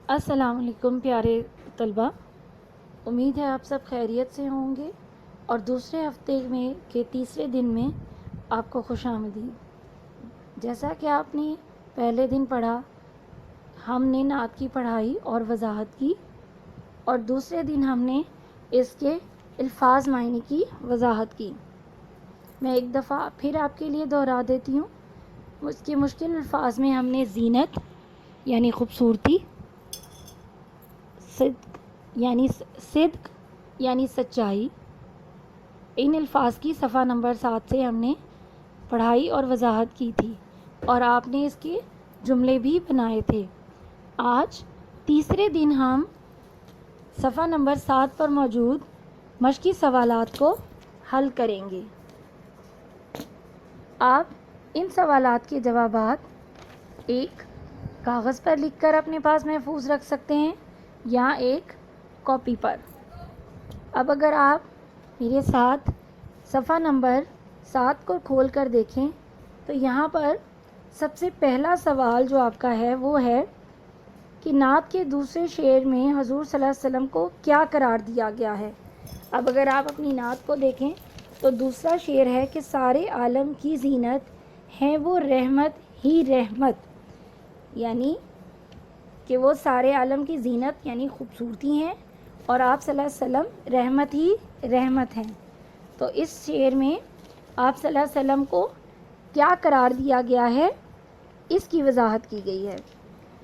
السلام علیکم پیارے طلبہ، امید ہے آپ سب خیریت سے ہوں گے اور دوسرے ہفتے میں کے تیسرے دن میں آپ کو خوش آمدید۔ جیسا کہ آپ نے پہلے دن پڑھا، ہم نے نعت کی پڑھائی اور وضاحت کی، اور دوسرے دن ہم نے اس کے الفاظ معنی کی وضاحت کی۔ میں ایک دفعہ پھر آپ کے لیے دہرا دیتی ہوں۔ اس کے مشکل الفاظ میں ہم نے زینت یعنی خوبصورتی، صدق یعنی سچائی، ان الفاظ کی صفحہ نمبر 7 سے ہم نے پڑھائی اور وضاحت کی تھی، اور آپ نے اس کے جملے بھی بنائے تھے۔ آج تیسرے دن ہم صفحہ نمبر 7 پر موجود مشقی سوالات کو حل کریں گے۔ آپ ان سوالات کے جوابات ایک کاغذ پر لکھ کر اپنے پاس محفوظ رکھ سکتے ہیں یا ایک کاپی پر۔ اب اگر آپ میرے ساتھ صفحہ نمبر 7 کو کھول کر دیکھیں تو یہاں پر سب سے پہلا سوال جو آپ کا ہے وہ ہے کہ نعت کے دوسرے شعر میں حضور صلی اللہ علیہ وسلم کو کیا قرار دیا گیا ہے۔ اب اگر آپ اپنی نعت کو دیکھیں تو دوسرا شعر ہے کہ سارے عالم کی زینت ہیں وہ رحمت ہی رحمت، یعنی کہ وہ سارے عالم کی زینت یعنی خوبصورتی ہیں، اور آپ صلی اللہ علیہ وسلم رحمت ہی رحمت ہیں۔ تو اس شعر میں آپ صلی اللہ علیہ وسلم کو کیا قرار دیا گیا ہے، اس کی وضاحت کی گئی ہے۔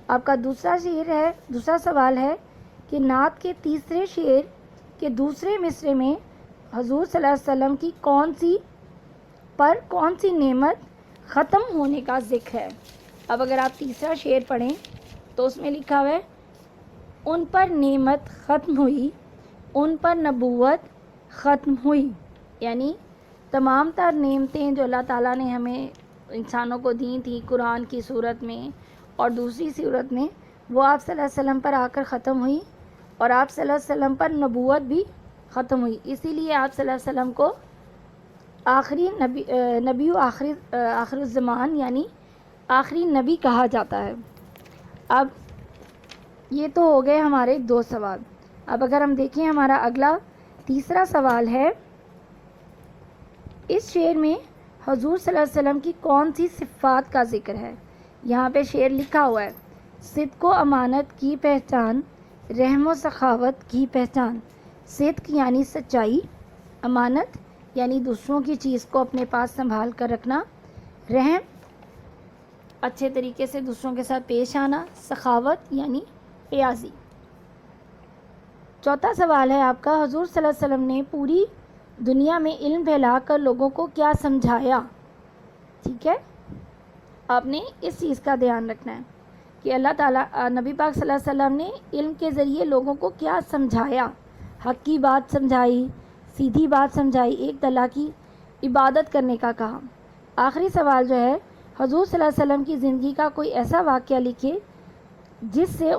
آپ کا دوسرا سوال ہے کہ نعت کے تیسرے شعر کے دوسرے مصرعے میں حضور صلی اللہ علیہ وسلم کی کون سی نعمت ختم ہونے کا ذکر ہے۔ اب اگر آپ تیسرا شعر پڑھیں تو اس میں لکھا ہوا ہے ان پر نعمت ختم ہوئی، ان پر نبوت ختم ہوئی، یعنی تمام تر نعمتیں جو اللہ تعالیٰ نے ہمیں انسانوں کو دی تھیں قرآن کی صورت میں اور دوسری صورت میں، وہ آپ صلی اللہ علیہ وسلم پر آ کر ختم ہوئی، اور آپ صلی اللہ علیہ وسلم پر نبوت بھی ختم ہوئی۔ اسی لیے آپ صلی اللہ علیہ وسلم کو آخری نبی و آخر الزمان یعنی آخری نبی کہا جاتا ہے۔ اب یہ تو ہو گئے ہمارے 2 سوال۔ اب اگر ہم دیکھیں ہمارا اگلا تیسرا سوال ہے اس شعر میں حضور صلی اللہ علیہ وسلم کی کون سی صفات کا ذکر ہے۔ یہاں پہ شعر لکھا ہوا ہے صدق و امانت کی پہچان، رحم و سخاوت کی پہچان۔ صدق یعنی سچائی، امانت یعنی دوسروں کی چیز کو اپنے پاس سنبھال کر رکھنا، رحم اچھے طریقے سے دوسروں کے ساتھ پیش آنا، سخاوت یعنی پیازی۔ چوتھا سوال ہے آپ کا حضور صلی اللہ علیہ وسلم نے پوری دنیا میں علم پھیلا کر لوگوں کو کیا سمجھایا۔ ٹھیک ہے، آپ نے اس چیز کا دھیان رکھنا ہے کہ اللہ تعالیٰ نبی پاک صلی اللہ علیہ وسلم نے علم کے ذریعے لوگوں کو کیا سمجھایا۔ حق کی بات سمجھائی، سیدھی بات سمجھائی، ایک اللہ کی عبادت کرنے کا کہا۔ آخری سوال جو ہے حضور صلی اللہ علیہ وسلم کی زندگی کا کوئی ایسا واقعہ لکھے جس سے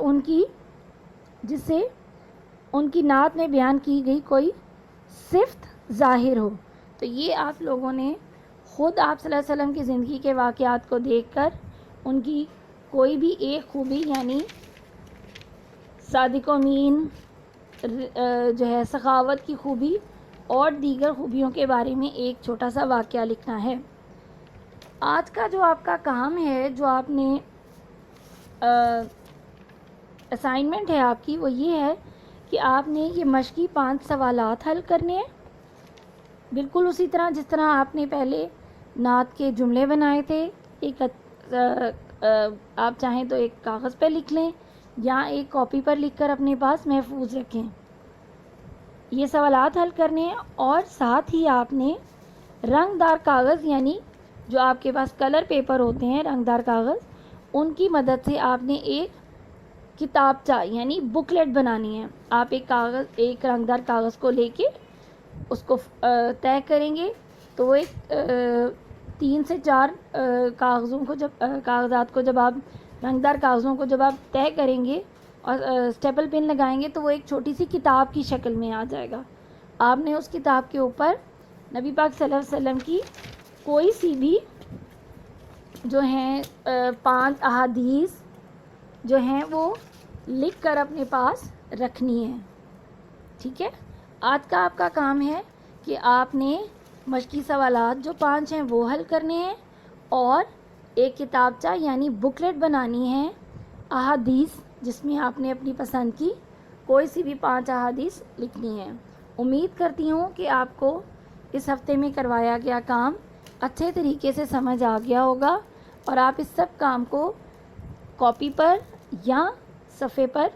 ان کی نعت میں بیان کی گئی کوئی صفت ظاہر ہو۔ تو یہ آپ لوگوں نے خود آپ صلی اللہ علیہ وسلم کی زندگی کے واقعات کو دیکھ کر ان کی کوئی بھی ایک خوبی یعنی صادق و امین جو ہے سخاوت کی خوبی اور دیگر خوبیوں کے بارے میں ایک چھوٹا سا واقعہ لکھنا ہے۔ آج کا جو آپ کا کام ہے، جو آپ نے اسائنمنٹ ہے آپ کی، وہ یہ ہے کہ آپ نے یہ مشقی 5 سوالات حل کرنے ہیں، بالکل اسی طرح جس طرح آپ نے پہلے نعت کے جملے بنائے تھے۔ آپ چاہیں تو ایک کاغذ پہ لکھ لیں یا ایک کاپی پر لکھ کر اپنے پاس محفوظ رکھیں۔ یہ سوالات حل کرنے ہیں، اور ساتھ ہی آپ نے رنگ دار کاغذ یعنی جو آپ کے پاس کلر پیپر ہوتے ہیں رنگ دار کاغذ، ان کی مدد سے آپ نے ایک کتابچہ یعنی بکلیٹ بنانی ہے۔ آپ ایک رنگ دار کاغذ کو لے کے اس کو طے کریں گے، تو وہ ایک 3 سے 4 کاغذات کو جب آپ رنگ دار کاغذوں کو جب آپ طے کریں گے اور اسٹیپل پن لگائیں گے تو وہ ایک چھوٹی سی کتاب کی شکل میں آ جائے گا۔ آپ نے اس کتاب کے اوپر نبی پاک صلی اللہ علیہ وسلم کی کوئی سی بھی جو ہیں 5 احادیث جو ہیں وہ لکھ کر اپنے پاس رکھنی ہے. ٹھیک ہے. آج کا آپ کا کام ہے کہ آپ نے مشقی سوالات جو 5 ہیں وہ حل کرنے ہیں اور ایک کتابچہ یعنی بکلیٹ بنانی ہے احادیث جس میں آپ نے اپنی پسند کی کوئی سی بھی 5 احادیث لکھنی ہے. امید کرتی ہوں کہ آپ کو اس ہفتے میں کروایا گیا کام اچھے طریقے سے سمجھ آ گیا ہوگا اور آپ اس سب کام کو کاپی پر یا صفحے پر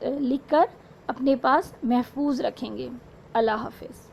لکھ کر اپنے پاس محفوظ رکھیں گے. اللہ حافظ.